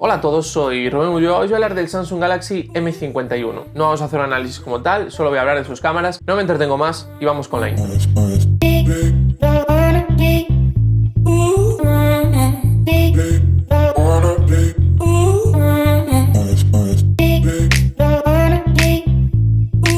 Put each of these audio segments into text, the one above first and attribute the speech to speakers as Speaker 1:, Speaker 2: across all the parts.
Speaker 1: Hola a todos, soy Rubén Ulloa. Hoy voy a hablar del Samsung Galaxy M51. No vamos a hacer un análisis como tal, solo voy a hablar de sus cámaras. No me entretengo más y vamos con la intro.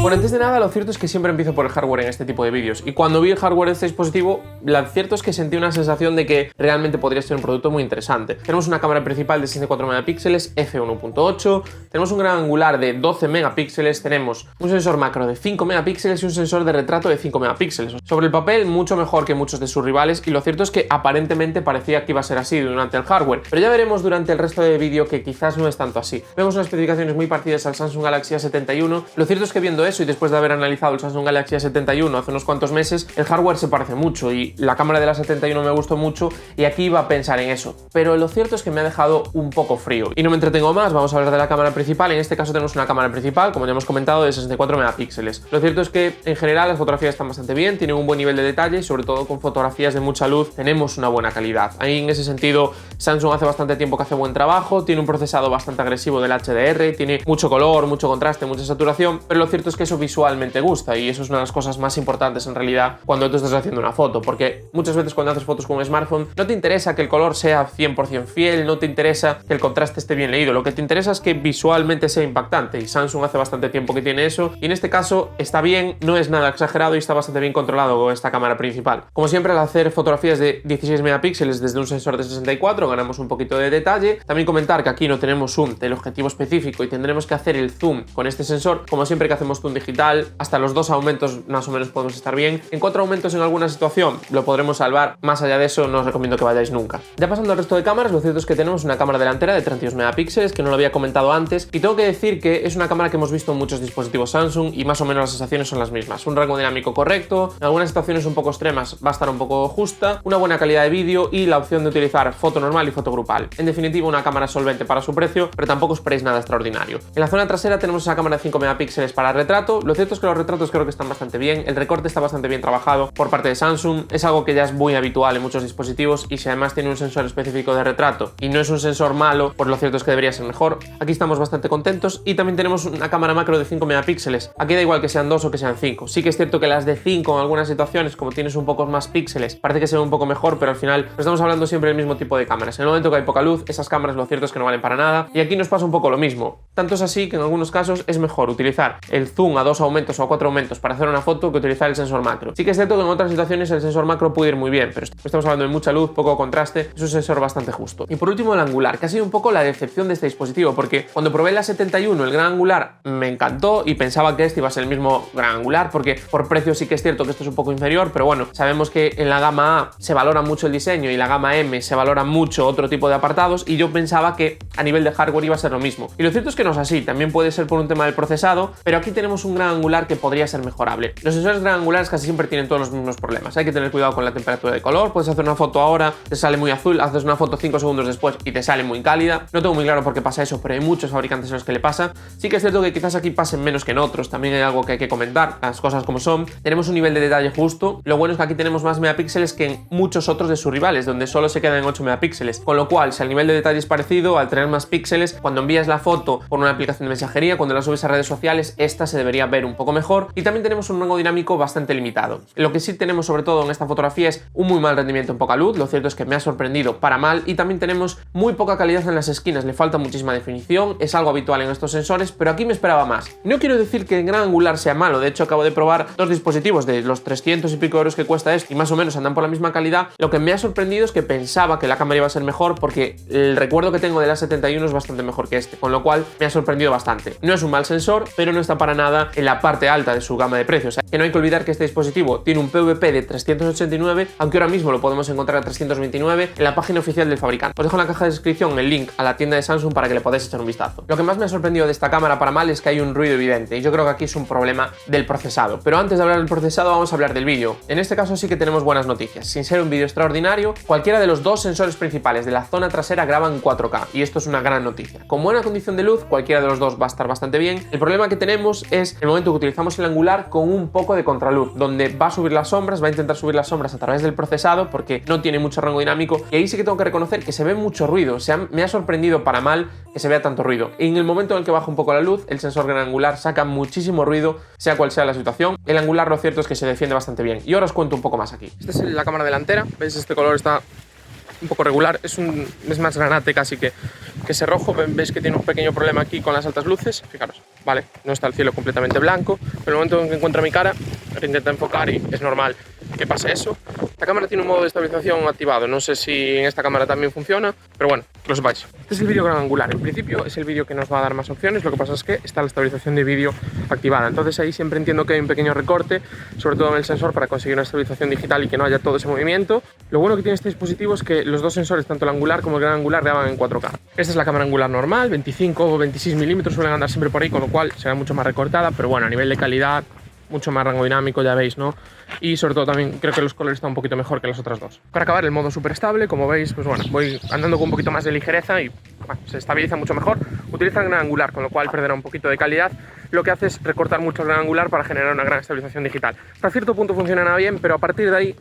Speaker 1: Bueno, antes de nada, lo cierto es que siempre empiezo por el hardware en este tipo de vídeos. Y cuando vi el hardware de este dispositivo, lo cierto es que sentí una sensación de que realmente podría ser un producto muy interesante. Tenemos una cámara principal de 64 megapíxeles, f1.8, tenemos un gran angular de 12 megapíxeles, tenemos un sensor macro de 5 megapíxeles y un sensor de retrato de 5 megapíxeles. Sobre el papel, mucho mejor que muchos de sus rivales, y lo cierto es que aparentemente parecía que iba a ser así durante el hardware. Pero ya veremos durante el resto del vídeo que quizás no es tanto así. Vemos unas especificaciones muy parecidas al Samsung Galaxy A71. Lo cierto es que viendo eso y después de haber analizado el Samsung Galaxy A71 hace unos cuantos meses, el hardware se parece mucho y la cámara de la A71 me gustó mucho y aquí iba a pensar en eso, pero lo cierto es que me ha dejado un poco frío. Y no me entretengo más, vamos a hablar de la cámara principal. En este caso tenemos una cámara principal, como ya hemos comentado, de 64 megapíxeles. Lo cierto es que en general las fotografías están bastante bien, tienen un buen nivel de detalle y sobre todo con fotografías de mucha luz tenemos una buena calidad. Ahí en ese sentido Samsung hace bastante tiempo que hace buen trabajo, tiene un procesado bastante agresivo del HDR, tiene mucho color, mucho contraste, mucha saturación, pero lo cierto es que eso visualmente gusta y eso es una de las cosas más importantes en realidad cuando tú estás haciendo una foto, porque muchas veces cuando haces fotos con un smartphone no te interesa que el color sea 100% fiel, no te interesa que el contraste esté bien leído, lo que te interesa es que visualmente sea impactante, y Samsung hace bastante tiempo que tiene eso y en este caso está bien, no es nada exagerado y está bastante bien controlado con esta cámara principal. Como siempre, al hacer fotografías de 16 megapíxeles desde un sensor de 64 ganamos un poquito de detalle. También comentar que aquí no tenemos zoom del objetivo específico y tendremos que hacer el zoom con este sensor, como siempre que hacemos zoom digital, hasta los 2 aumentos más o menos podemos estar bien. En 4 aumentos en alguna situación lo podremos salvar, más allá de eso no os recomiendo que vayáis nunca. Ya pasando al resto de cámaras, lo cierto es que tenemos una cámara delantera de 32 megapíxeles, que no lo había comentado antes, y tengo que decir que es una cámara que hemos visto en muchos dispositivos Samsung y más o menos las sensaciones son las mismas. Un rango dinámico correcto, en algunas situaciones un poco extremas va a estar un poco justa, una buena calidad de vídeo y la opción de utilizar foto normal y foto grupal. En definitiva, una cámara solvente para su precio, pero tampoco esperéis nada extraordinario. En la zona trasera tenemos esa cámara de 5 megapíxeles para retrato. Lo cierto es que los retratos creo que están bastante bien, el recorte está bastante bien trabajado por parte de Samsung, es algo que ya es muy habitual en muchos dispositivos, y si además tiene un sensor específico de retrato y no es un sensor malo, pues lo cierto es que debería ser mejor. Aquí estamos bastante contentos. Y también tenemos una cámara macro de 5 megapíxeles, aquí da igual que sean 2 o que sean 5, sí que es cierto que las de 5 en algunas situaciones, como tienes un poco más píxeles, parece que se ve un poco mejor, pero al final estamos hablando siempre del mismo tipo de cámaras. En el momento que hay poca luz, esas cámaras lo cierto es que no valen para nada, y aquí nos pasa un poco lo mismo. Tanto es así que en algunos casos es mejor utilizar el zoom a 2 aumentos o a 4 aumentos para hacer una foto que utilizar el sensor macro. Sí que es cierto que en otras situaciones el sensor macro puede ir muy bien, pero estamos hablando de mucha luz, poco contraste, es un sensor bastante justo. Y por último, el angular, que ha sido un poco la decepción de este dispositivo, porque cuando probé la 71 el gran angular me encantó y pensaba que este iba a ser el mismo gran angular, porque por precio sí que es cierto que esto es un poco inferior, pero bueno, sabemos que en la gama A se valora mucho el diseño y la gama M se valora mucho otro tipo de apartados, y yo pensaba que a nivel de hardware iba a ser lo mismo. Y lo cierto es que no es así, también puede ser por un tema del procesado, pero aquí tenemos un gran angular que podría ser mejorable. Los sensores gran angulares casi siempre tienen todos los mismos problemas, hay que tener cuidado con la temperatura de color, puedes hacer una foto ahora, te sale muy azul, haces una foto 5 segundos después y te sale muy cálida. No tengo muy claro por qué pasa eso, pero hay muchos fabricantes a los que le pasa. Sí que es cierto que quizás aquí pasen menos que en otros, también hay algo que hay que comentar, las cosas como son. Tenemos un nivel de detalle justo, lo bueno es que aquí tenemos más megapíxeles que en muchos otros de sus rivales, donde solo se quedan en 8 megapíxeles, con lo cual si el nivel de detalle es parecido, al tener más píxeles, cuando envías la foto por una aplicación de mensajería, cuando la subes a redes sociales, esta se debería ver un poco mejor. Y también tenemos un rango dinámico bastante limitado. Lo que sí tenemos sobre todo en esta fotografía es un muy mal rendimiento en poca luz, lo cierto es que me ha sorprendido para mal, y también tenemos muy poca calidad en las esquinas, le falta muchísima definición, es algo habitual en estos sensores, pero aquí me esperaba más. No quiero decir que el gran angular sea malo, de hecho acabo de probar 2 dispositivos de los 300 y pico euros que cuesta esto y más o menos andan por la misma calidad. Lo que me ha sorprendido es que pensaba que la cámara iba a ser mejor, porque el recuerdo que tengo de la 71 es bastante mejor que este, con lo cual me ha sorprendido bastante. No es un mal sensor, pero no está para nada en la parte alta de su gama de precios. Que no hay que olvidar que este dispositivo tiene un PVP de 389, aunque ahora mismo lo podemos encontrar a 329 en la página oficial del fabricante. Os dejo en la caja de descripción el link a la tienda de Samsung para que le podáis echar un vistazo. Lo que más me ha sorprendido de esta cámara para mal es que hay un ruido evidente, y yo creo que aquí es un problema del procesado. Pero antes de hablar del procesado vamos a hablar del vídeo. En este caso sí que tenemos buenas noticias. Sin ser un vídeo extraordinario, cualquiera de los 2 sensores principales de la zona trasera graban 4K, y esto es una gran noticia. Con buena condición de luz, cualquiera de los dos va a estar bastante bien. El problema que tenemos es el momento que utilizamos el angular con un poco de contraluz, donde va a subir las sombras, va a intentar subir las sombras a través del procesado porque no tiene mucho rango dinámico, y ahí sí que tengo que reconocer que se ve mucho ruido. Me ha sorprendido para mal que se vea tanto ruido. En el momento en el que baja un poco la luz, el sensor gran angular saca muchísimo ruido, sea cual sea la situación. El angular, lo cierto es que se defiende bastante bien. Y ahora os cuento un poco más aquí. Esta es la cámara delantera. ¿Veis? Este color está un poco regular, es más granate casi que ese rojo. Veis que tiene un pequeño problema aquí con las altas luces, fijaros, vale, no está el cielo completamente blanco, pero en el momento en que encuentra mi cara, intenta enfocar y es normal que pase eso. La cámara tiene un modo de estabilización activado, no sé si en esta cámara también funciona, pero bueno, que lo sepáis. Este es el vídeo gran angular, en principio es el vídeo que nos va a dar más opciones, lo que pasa es que está la estabilización de vídeo activada, entonces ahí siempre entiendo que hay un pequeño recorte, sobre todo en el sensor, para conseguir una estabilización digital y que no haya todo ese movimiento. Lo bueno que tiene este dispositivo es que los dos sensores, tanto el angular como el gran angular, graban en 4K. Esta es la cámara angular normal, 25 o 26 milímetros suelen andar siempre por ahí, con lo cual será mucho más recortada, pero bueno, a nivel de calidad, mucho más rango dinámico, ya veis, ¿no? Y sobre todo también creo que los colores están un poquito mejor que las otras dos. Para acabar, el modo súper estable, como veis, pues bueno, voy andando con un poquito más de ligereza y bueno, se estabiliza mucho mejor. Utiliza el gran angular, con lo cual perderá un poquito de calidad. Lo que hace es recortar mucho el gran angular para generar una gran estabilización digital. Hasta cierto punto funcionará bien, pero a partir de ahí,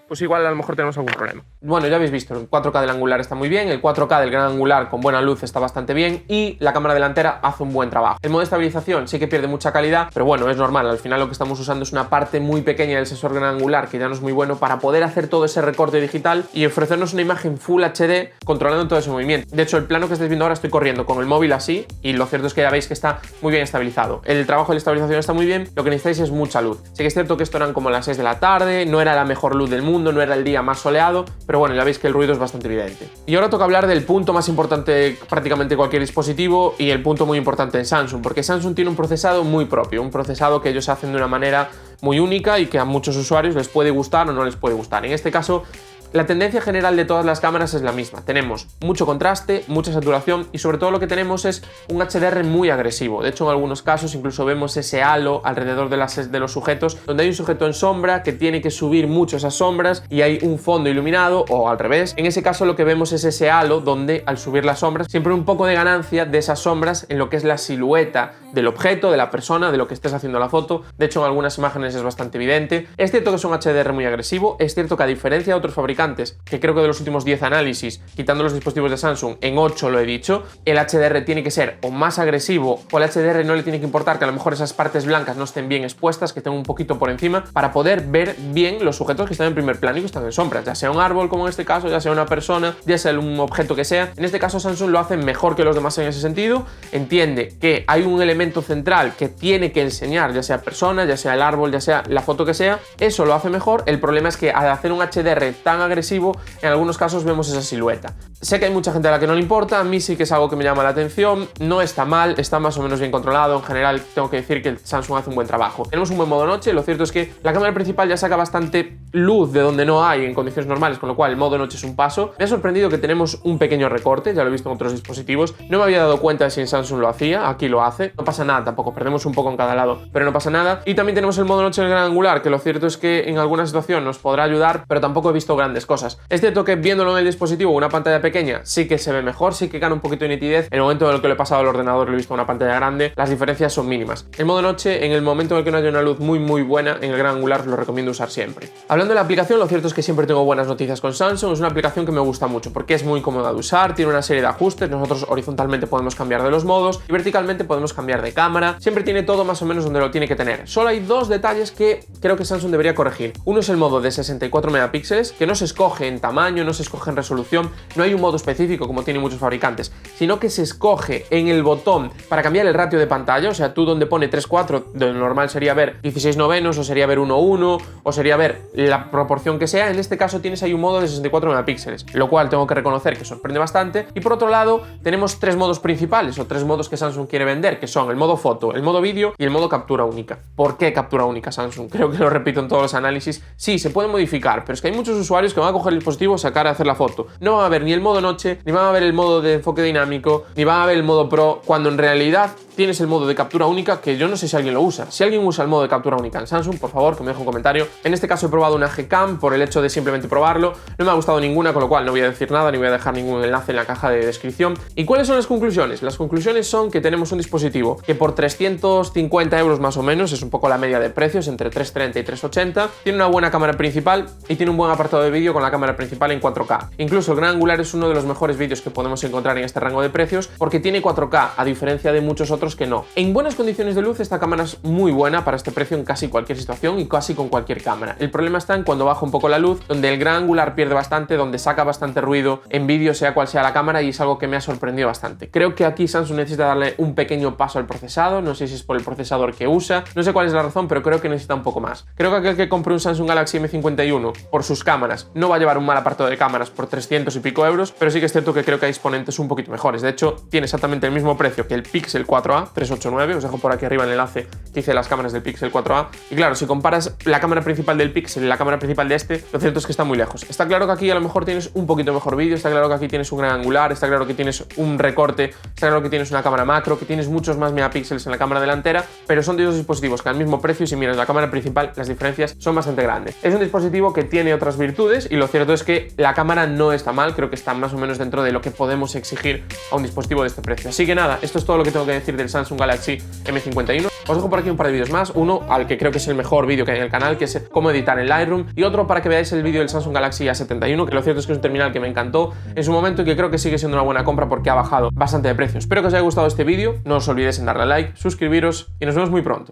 Speaker 1: pues igual a lo mejor tenemos algún problema. Bueno, ya habéis visto, el 4K del angular está muy bien, el 4K del gran angular con buena luz está bastante bien y la cámara delantera hace un buen trabajo. El modo de estabilización sí que pierde mucha calidad, pero bueno, es normal, al final lo que estamos usando es una parte muy pequeña del sensor gran angular que ya no es muy bueno para poder hacer todo ese recorte digital y ofrecernos una imagen Full HD controlando todo ese movimiento. De hecho, el plano que estáis viendo ahora estoy corriendo con el móvil así y lo cierto es que ya veis que está muy bien estabilizado. El trabajo de la estabilización está muy bien, lo que necesitáis es mucha luz. Sí que es cierto que esto eran como las 6 de la tarde, no era la mejor luz del mundo, no era el día más soleado, pero bueno, ya veis que el ruido es bastante evidente. Y ahora toca hablar del punto más importante de prácticamente cualquier dispositivo y el punto muy importante en Samsung, porque Samsung tiene un procesado muy propio, un procesado que ellos hacen de una manera muy única y que a muchos usuarios les puede gustar o no les puede gustar. En este caso, la tendencia general de todas las cámaras es la misma. Tenemos mucho contraste, mucha saturación y sobre todo lo que tenemos es un HDR muy agresivo. De hecho, en algunos casos incluso vemos ese halo alrededor de los sujetos, donde hay un sujeto en sombra que tiene que subir mucho esas sombras y hay un fondo iluminado o al revés. En ese caso lo que vemos es ese halo donde al subir las sombras siempre un poco de ganancia de esas sombras en lo que es la silueta del objeto, de la persona, de lo que estés haciendo la foto. De hecho, en algunas imágenes es bastante evidente. Es cierto que es un HDR muy agresivo, es cierto que a diferencia de otros fabricantes, que creo que de los últimos 10 análisis, quitando los dispositivos de Samsung, en 8 lo he dicho, el HDR tiene que ser o más agresivo o el HDR no le tiene que importar que a lo mejor esas partes blancas no estén bien expuestas, que estén un poquito por encima, para poder ver bien los sujetos que están en primer plano y que están en sombras, ya sea un árbol como en este caso, ya sea una persona, ya sea un objeto que sea. En este caso Samsung lo hace mejor que los demás en ese sentido, entiende que hay un elemento central que tiene que enseñar, ya sea persona, ya sea el árbol, ya sea la foto que sea, eso lo hace mejor. El problema es que al hacer un HDR tan agresivo, en algunos casos vemos esa silueta. Sé que hay mucha gente a la que no le importa, a mí sí que es algo que me llama la atención, no está mal, está más o menos bien controlado, en general tengo que decir que el Samsung hace un buen trabajo. Tenemos un buen modo noche, lo cierto es que la cámara principal ya saca bastante luz de donde no hay en condiciones normales, con lo cual el modo noche es un paso. Me ha sorprendido que tenemos un pequeño recorte, ya lo he visto en otros dispositivos, no me había dado cuenta de si en Samsung lo hacía, aquí lo hace, no pasa nada tampoco, perdemos un poco en cada lado, pero no pasa nada. Y también tenemos el modo noche del gran angular, que lo cierto es que en alguna situación nos podrá ayudar, pero tampoco he visto grandes cosas. Es cierto que viéndolo en el dispositivo, una pantalla pequeña, sí que se ve mejor, sí que gana un poquito de nitidez. En el momento en el que lo he pasado al ordenador lo he visto en una pantalla grande, las diferencias son mínimas. El modo noche, en el momento en el que no haya una luz muy buena, en el gran angular lo recomiendo usar siempre. Hablando de la aplicación, lo cierto es que siempre tengo buenas noticias con Samsung. Es una aplicación que me gusta mucho porque es muy cómoda de usar, tiene una serie de ajustes, nosotros horizontalmente podemos cambiar de los modos y verticalmente podemos cambiar de cámara, siempre tiene todo más o menos donde lo tiene que tener. Solo hay dos detalles que creo que Samsung debería corregir. Uno es el modo de 64 megapíxeles, que no se escoge en tamaño, no se escoge en resolución, no hay un modo específico como tienen muchos fabricantes, sino que se escoge en el botón para cambiar el ratio de pantalla. O sea, tú donde pone 3:4, de normal sería ver 16:9 o sería ver 1:1 o sería ver la proporción que sea, en este caso tienes ahí un modo de 64 megapíxeles, lo cual tengo que reconocer que sorprende bastante. Y por otro lado tenemos tres modos principales o tres modos que Samsung quiere vender, que son el modo foto, el modo vídeo y el modo captura única. ¿Por qué captura única, Samsung? Creo que lo repito en todos los análisis. Sí, se puede modificar, pero es que hay muchos usuarios que van a coger el dispositivo, sacar a hacer la foto, no van a ver ni el modo noche, ni van a ver el modo de enfoque dinámico, ni van a ver el modo pro, cuando en realidad tienes el modo de captura única, que yo no sé si alguien lo usa. Si alguien usa el modo de captura única en Samsung, por favor, que me deje un comentario. En este caso he probado una Gcam por el hecho de simplemente probarlo. No me ha gustado ninguna, con lo cual no voy a decir nada, ni voy a dejar ningún enlace en la caja de descripción. ¿Y cuáles son las conclusiones? Las conclusiones son que tenemos un dispositivo que por 350 euros más o menos, es un poco la media de precios, entre 330 y 380, tiene una buena cámara principal y tiene un buen apartado de vídeo con la cámara principal en 4K. Incluso el gran angular es uno de los mejores vídeos que podemos encontrar en este rango de precios porque tiene 4K, a diferencia de muchos otros que no. En buenas condiciones de luz, esta cámara es muy buena para este precio en casi cualquier situación y casi con cualquier cámara. El problema está en cuando baja un poco la luz, donde el gran angular pierde bastante, donde saca bastante ruido en vídeo, sea cual sea la cámara, y es algo que me ha sorprendido bastante. Creo que aquí Samsung necesita darle un pequeño paso al procesado, no sé si es por el procesador que usa, no sé cuál es la razón, pero creo que necesita un poco más. Creo que aquel que compre un Samsung Galaxy M51 por sus cámaras no va a llevar un mal apartado de cámaras por 300 y pico euros, pero sí que es cierto que creo que hay exponentes un poquito mejores. De hecho, tiene exactamente el mismo precio que el Pixel 4a 389, os dejo por aquí arriba el enlace que hice las cámaras del Pixel 4a, y claro, si comparas la cámara principal del Pixel y la cámara principal de este, lo cierto es que está muy lejos. Está claro que aquí a lo mejor tienes un poquito mejor vídeo, está claro que aquí tienes un gran angular, está claro que tienes un recorte, está claro que tienes una cámara macro, que tienes muchos más megapíxeles en la cámara delantera, pero son de dos dispositivos que al mismo precio, y si miras la cámara principal, las diferencias son bastante grandes. Es un dispositivo que tiene otras virtudes y lo cierto es que la cámara no está mal, creo que está más o menos dentro de lo que podemos exigir a un dispositivo de este precio. Así que nada, esto es todo lo que tengo que decir del Samsung Galaxy M51. Os dejo por aquí un par de vídeos más, uno al que creo que es el mejor vídeo que hay en el canal, que es cómo editar en Lightroom, y otro para que veáis el vídeo del Samsung Galaxy A71, que lo cierto es que es un terminal que me encantó en su momento y que creo que sigue siendo una buena compra porque ha bajado bastante de precio. Espero que os haya gustado este vídeo, no os olvidéis en darle a like, suscribiros y nos vemos muy pronto.